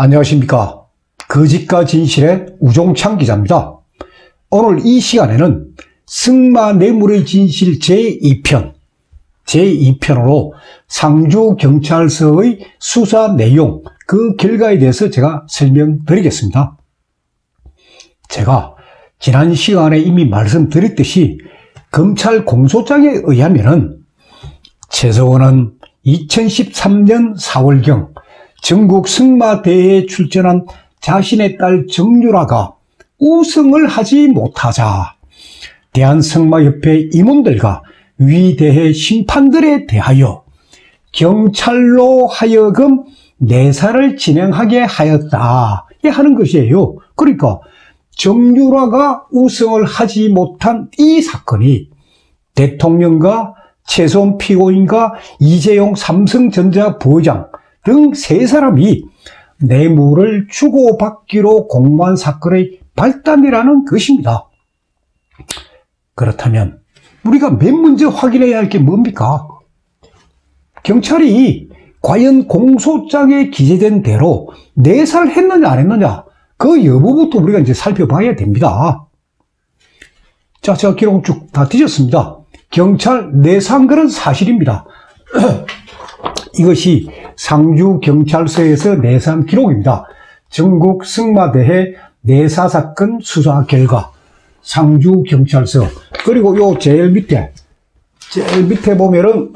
안녕하십니까. 거짓과 진실의 우종창 기자입니다. 오늘 이 시간에는 승마뇌물의 진실 제2편으로 상주경찰서의 수사 내용, 그 결과에 대해서 제가 설명드리겠습니다. 제가 지난 시간에 이미 말씀드렸듯이 검찰 공소장에 의하면은 최서원은 2013년 4월경 전국 승마대회에 출전한 자신의 딸 정유라가 우승을 하지 못하자 대한승마협회 임원들과 위 대회 심판들에 대하여 경찰로 하여금 내사를 진행하게 하였다 하는 것이에요. 그러니까 정유라가 우승을 하지 못한 이 사건이 대통령과 최소원 피고인과 이재용 삼성전자 부회장 등 세 사람이 뇌물을 주고받기로 공모한 사건의 발단이라는 것입니다. 그렇다면 우리가 맨 먼저 확인해야 할 게 뭡니까? 경찰이 과연 공소장에 기재된 대로 내사를 했느냐 안 했느냐, 그 여부부터 우리가 이제 살펴봐야 됩니다. 자, 제가 기록 쭉 다 뒤졌습니다. 경찰 내사한 것은 사실입니다. 이것이 상주경찰서에서 내사한 기록입니다. 전국 승마대회 내사사건 수사 결과 상주경찰서, 그리고 요 제일 밑에 보면은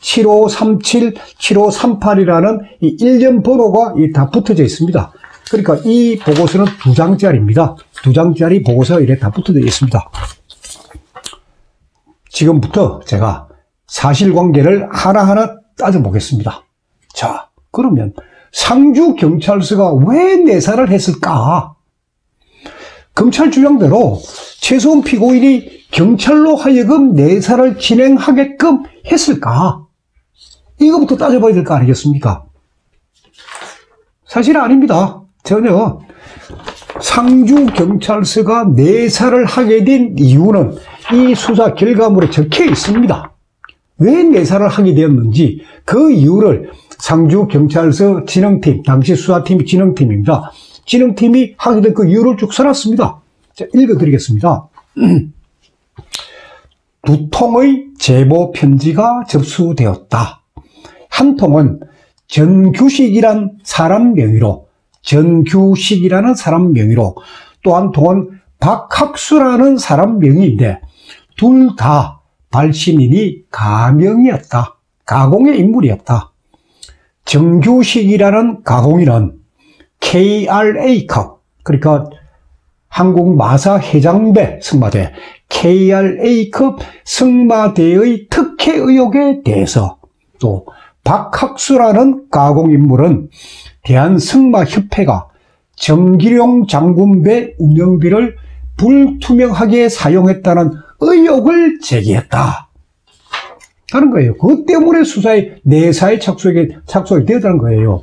7537, 7538이라는 이 일련 번호가 다 붙어져 있습니다. 그러니까 이 보고서는 2장짜리입니다. 2장짜리 보고서가 이렇게 다 붙어져 있습니다. 지금부터 제가 사실관계를 하나하나 따져보겠습니다. 자, 그러면 상주경찰서가 왜 내사를 했을까? 검찰 주장대로 최소원 피고인이 경찰로 하여금 내사를 진행하게끔 했을까? 이거부터 따져봐야 될 거 아니겠습니까? 사실 아닙니다. 전혀. 상주경찰서가 내사를 하게 된 이유는 이 수사 결과물에 적혀 있습니다. 왜 내사를 하게 되었는지 그 이유를 상주경찰서 진흥팀, 당시 수사팀이 진흥팀입니다. 진흥팀이 하게 된 그 이유를 쭉 써놨습니다. 자, 읽어드리겠습니다. 2통의 제보 편지가 접수되었다. 한 통은 전규식이란 사람 명의로, 또 한 통은 박학수라는 사람 명의인데 둘 다 발신인이 가명이었다. 가공의 인물이었다. 정규식이라는 가공인은 KRA컵, 그러니까 한국마사해장배 승마대 KRA컵 승마대의 특혜 의혹에 대해서, 또 박학수라는 가공인물은 대한승마협회가 정기룡 장군배 운영비를 불투명하게 사용했다는 의혹을 제기했다 하는 거예요. 그것 때문에 수사에 내사에 착수하게 되었다는 거예요.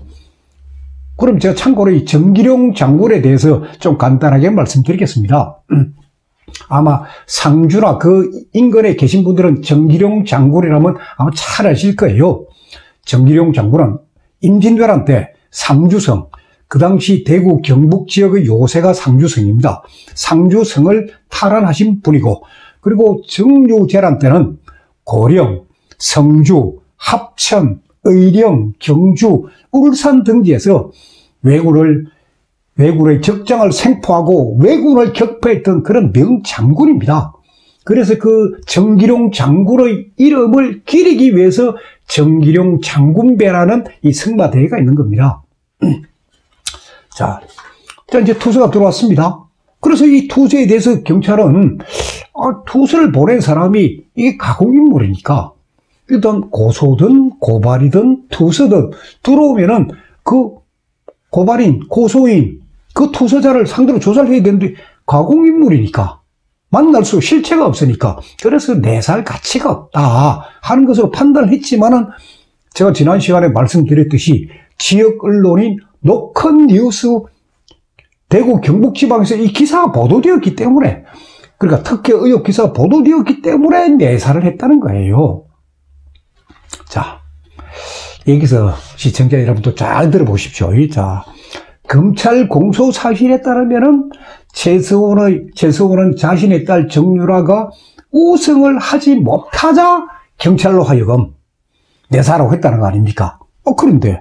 그럼 제가 참고로 이 정기룡 장군에 대해서 좀 간단하게 말씀드리겠습니다. 아마 상주나 그 인근에 계신 분들은 정기룡 장군이라면 아마 잘 아실 거예요. 정기룡 장군은 임진왜란 때 상주성, 그 당시 대구 경북 지역의 요새가 상주성입니다. 상주성을 탈환하신 분이고, 그리고 정유재란 때는 고령, 성주, 합천, 의령, 경주, 울산 등지에서 왜군의 적장을 생포하고 왜군을 격파했던 그런 명장군입니다. 그래서 그 정기룡 장군의 이름을 기리기 위해서 정기룡 장군배라는 이 승마대회가 있는 겁니다. 자, 이제 투서가 들어왔습니다. 그래서 이 투서에 대해서 경찰은 투서를 보낸 사람이 이게 가공인물이니까 일단 고소든 고발이든 투서든 들어오면은 그 고발인, 고소인, 그 투서자를 상대로 조사를 해야 되는데 가공인물이니까 만날 수 실체가 없으니까, 그래서 내사할 가치가 없다 하는 것으로 판단을 했지만은 제가 지난 시간에 말씀드렸듯이 지역 언론인 노컷뉴스 대구 경북지방에서 이 기사가 보도되었기 때문에, 그러니까 특혜 의혹 기사가 보도되었기 때문에 내사를 했다는 거예요. 자, 여기서 시청자 여러분도 잘 들어보십시오. 자, 검찰 공소 사실에 따르면은 최서원은 자신의 딸 정유라가 우승을 하지 못하자 경찰로 하여금 내사라고 했다는 거 아닙니까? 그런데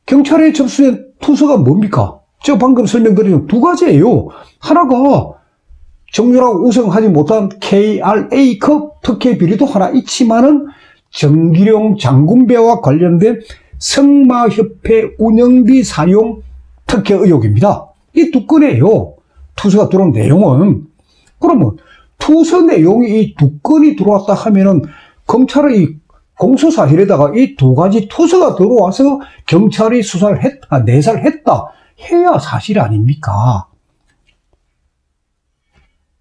경찰에 접수된 투서가 뭡니까? 제가 방금 설명드린 두 가지예요. 하나가 정유라가 우승하지 못한 KRA급 특혜 비리도 하나 있지만은 정기룡 장군배와 관련된 승마협회 운영비 사용 특혜 의혹입니다. 이 두 건이에요. 투서가 들어온 내용은. 그러면 투서 내용이 이 두 건이 들어왔다 하면은 검찰의 이 공소사실에다가 이 두 가지 투서가 들어와서 경찰이 수사를 했다, 내사를 했다 해야 사실 아닙니까?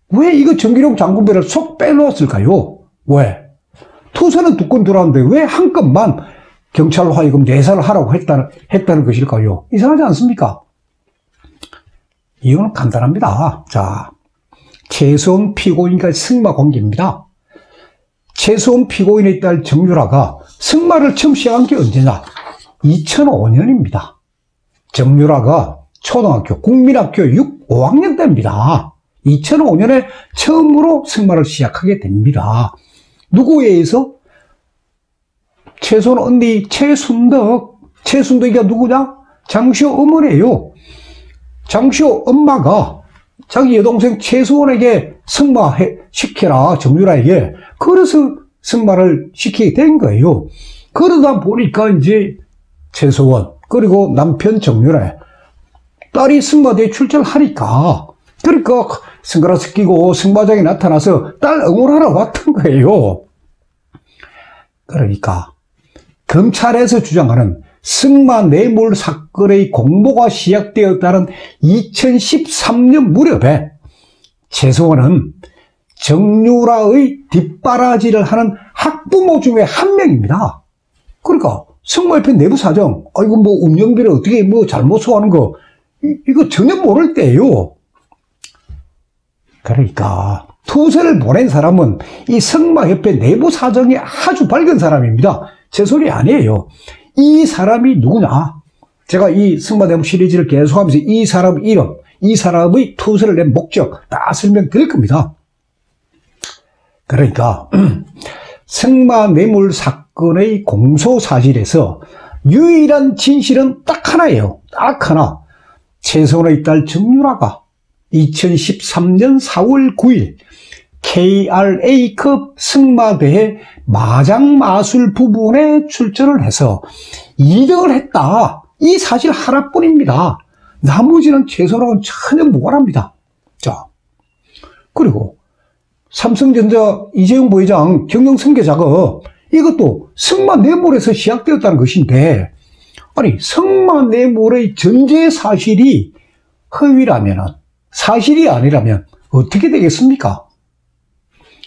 왜 이거 정기룡 장군배를 쏙 빼놓았을까요? 왜? 투서는 두 건 들어왔는데 왜 한 건만 경찰로 하여금 내사를 하라고 했다는 것일까요? 이상하지 않습니까? 이유는 간단합니다. 자, 최서원 피고인과의 승마 관계입니다. 최서원 피고인의 딸 정유라가 승마를 처음 시작한 게 언제냐? 2005년입니다. 정유라가 초등학교, 국민학교 5학년 때입니다. 2005년에 처음으로 승마를 시작하게 됩니다. 누구에 의해서? 최서원 언니 최순덕이가 누구냐? 장시호 어머니예요. 장시호 엄마가 자기 여동생 최서원에게 승마 시켜라, 정유라에게. 그래서 승마를 시키게 된 거예요. 그러다 보니까 이제 최서원, 그리고 남편 정유라, 딸이 승마대에 출전을 하니까, 그러니까 승가라스 끼고 승마장에 나타나서 딸 응원하러 왔던 거예요. 그러니까 검찰에서 주장하는 승마 뇌물 사건의 공모가 시작되었다는 2013년 무렵에 최서원은 정유라의 뒷바라지를 하는 학부모 중에 한 명입니다. 그러니까 승마협회 내부 사정, 이거 뭐 운영비를 어떻게 뭐 잘못 소화하는 거, 이거 전혀 모를 때예요. 그러니까 투서를 보낸 사람은 이 승마협회 내부 사정이 아주 밝은 사람입니다. 제 소리 아니에요. 이 사람이 누구냐? 제가 이 승마대목 시리즈를 계속하면서 이 사람 이름, 이 사람의 투서를 낸 목적 다 설명드릴 겁니다. 그러니까 승마 뇌물 사건의 공소사실에서 유일한 진실은 딱 하나예요. 딱 하나. 최서원의 딸 정유라가 2013년 4월 9일 KRA급 승마대회 마장마술 부분에 출전을 해서 2등을 했다. 이 사실 하나뿐입니다. 나머지는 최서원하고는 전혀 무관합니다. 자, 그리고 삼성전자 이재용 부회장 경영 승계 작업, 이것도 승마 뇌물에서 시작되었다는 것인데, 아니 승마 뇌물의 전제 사실이 허위라면은, 사실이 아니라면 어떻게 되겠습니까?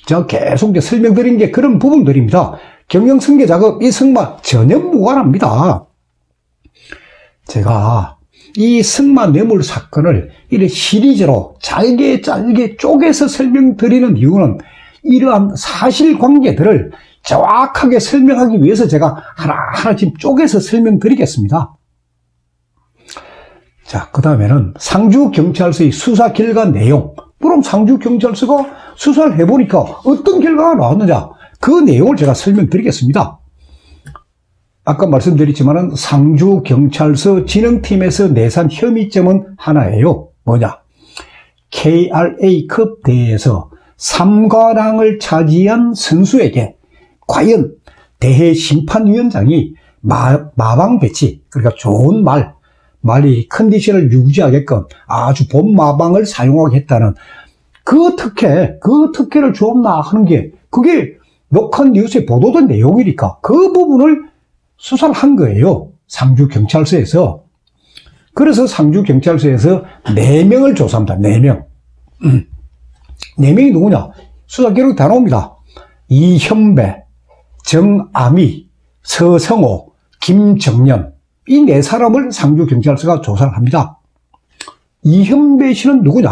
제가 계속 이제 설명드린 게 그런 부분들입니다. 경영 승계 작업, 이 승마 전혀 무관합니다. 제가 이 승마 뇌물 사건을 이렇게 시리즈로 잘게 쪼개서 설명드리는 이유는 이러한 사실관계들을 정확하게 설명하기 위해서 제가 하나하나 지금 쪼개서 설명드리겠습니다. 자, 그 다음에는 상주경찰서의 수사 결과 내용. 그럼 상주경찰서가 수사를 해보니까 어떤 결과가 나왔느냐, 그 내용을 제가 설명드리겠습니다. 아까 말씀드렸지만은 상주경찰서 진흥팀에서 내산 혐의점은 하나예요. 뭐냐? KRA급 대회에서 3관왕을 차지한 선수에게 과연 대회 심판위원장이 마방 배치, 그러니까 좋은 말이 컨디션을 유지하게끔 아주 본 마방을 사용하겠다는 그 특혜를 줬나 하는 게, 그게 녹한 뉴스에 보도된 내용이니까 그 부분을 수사를 한 거예요. 상주경찰서에서. 그래서 상주경찰서에서 4명을 조사합니다. 4명. 4명이 누구냐? 수사 기록이 다 나옵니다. 이현배, 정아미, 서성호, 김정년, 이 4사람을 상주경찰서가 조사를 합니다. 이현배 씨는 누구냐?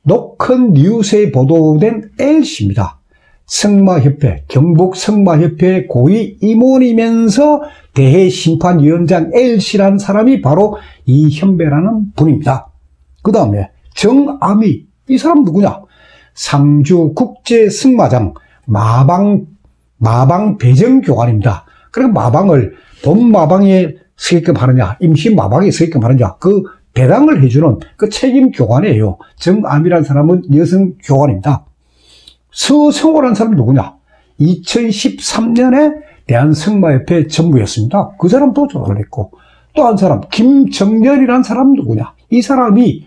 녹큰 뉴스에 보도된 L씨입니다. 승마협회, 경북 승마협회 고위 임원이면서 대해심판위원장 L씨라는 사람이 바로 이현배라는 분입니다. 그 다음에 정아미, 이 사람 누구냐? 상주국제승마장 마방 배정교관입니다. 그러니까 마방을 본 마방에 서게끔 하느냐, 임시 마방에 서게끔 하느냐, 그 배당을 해주는 그 책임 교관이에요. 정아미라는 사람은 여성 교관입니다. 서성호라는 사람이 누구냐? 2013년에 대한승마협회 전무였습니다. 그 사람도 조사를 했고, 또 한 사람, 김정렬이라는 사람은 누구냐? 이 사람이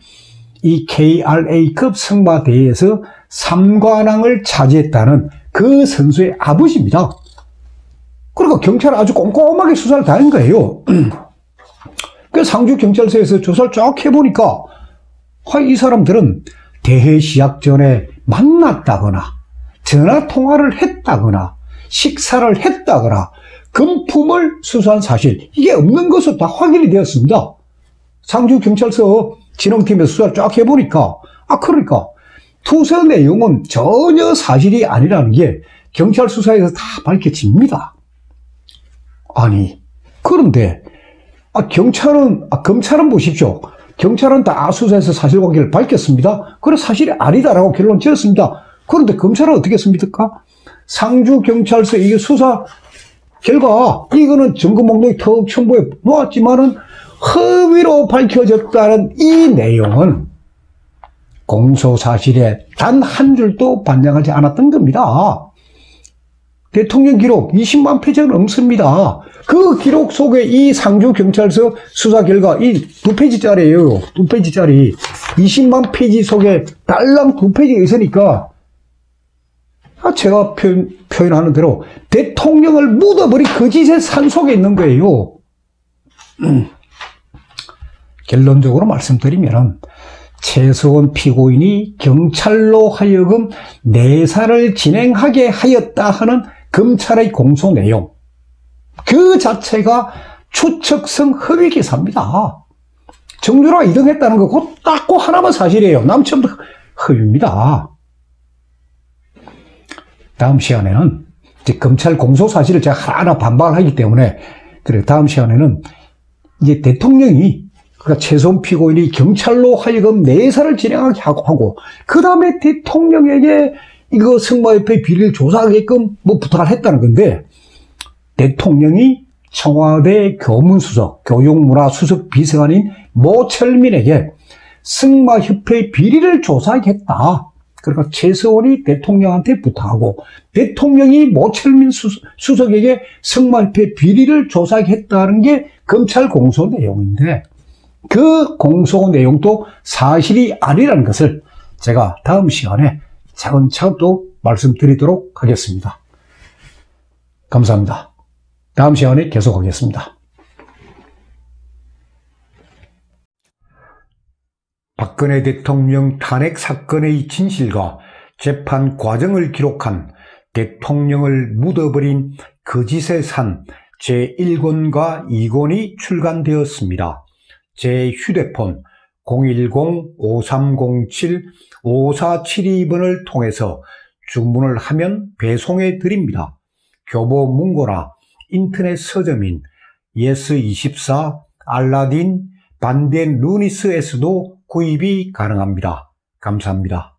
이 KRA급 승마대회에서 3관왕을 차지했다는 그 선수의 아버지입니다. 그러니까 경찰은 아주 꼼꼼하게 수사를 다 한 거예요. 그 상주경찰서에서 조사를 쫙 해보니까, 이 사람들은 대회 시작 전에 만났다거나, 전화통화를 했다거나, 식사를 했다거나, 금품을 수수한 사실, 이게 없는 것으로 다 확인이 되었습니다. 상주경찰서 진흥팀에서 수사를 쫙 해보니까, 그러니까, 투서 내용은 전혀 사실이 아니라는 게 경찰 수사에서 다 밝혀집니다. 아니, 그런데, 검찰은 보십시오. 경찰은 다 수사해서 사실관계를 밝혔습니다. 그래, 사실이 아니다라고 결론 지었습니다. 그런데 검찰은 어떻게 했습니까? 상주경찰서 이게 수사 결과, 이거는 증거 목록이 턱 첨부해 놓았지만은 허위로 밝혀졌다는 이 내용은 공소사실에 단 한 줄도 반영하지 않았던 겁니다. 대통령 기록 20만 페이지가 넘습니다. 그 기록 속에 이 상주경찰서 수사 결과 이 2페이지짜리예요. 2페이지짜리. 20만 페이지 속에 딸랑 2페이지가 있으니까 제가 표현하는 대로 대통령을 묻어버린 거짓의 산 속에 있는 거예요. 결론적으로 말씀드리면 최수원 피고인이 경찰로 하여금 내사를 진행하게 하였다 하는 검찰의 공소 내용, 그 자체가 추측성 허위 기사입니다. 정유라가 2등했다는 거 그 딱 그 하나만 사실이에요. 남처럼도 허위입니다. 다음 시간에는 이제 검찰 공소 사실을 제가 하나하나 반박하기 때문에, 그래, 다음 시간에는 이제 대통령이, 그러니까 최수원 피고인이 경찰로 하여금 내사를 진행하게 하고, 그 다음에 대통령에게 이거 승마협회 비리를 조사하게끔 부탁을 했다는 건데, 대통령이 청와대 교문수석, 교육문화수석 비서관인 모철민에게 승마협회 비리를 조사하겠다. 그러니까 최수원이 대통령한테 부탁하고, 대통령이 모철민 수석에게 승마협회 비리를 조사하겠다는 게 검찰 공소 내용인데, 그 공소 내용도 사실이 아니라는 것을 제가 다음 시간에 차근차근 또 말씀드리도록 하겠습니다. 감사합니다. 다음 시간에 계속하겠습니다. 박근혜 대통령 탄핵 사건의 진실과 재판 과정을 기록한 대통령을 묻어버린 거짓의 산 제1권과 2권이 출간되었습니다. 제 휴대폰 010-5307-5472번을 통해서 주문을 하면 배송해 드립니다. 교보 문고나 인터넷 서점인 예스24, 알라딘, 반덴 루니스에서도 구입이 가능합니다. 감사합니다.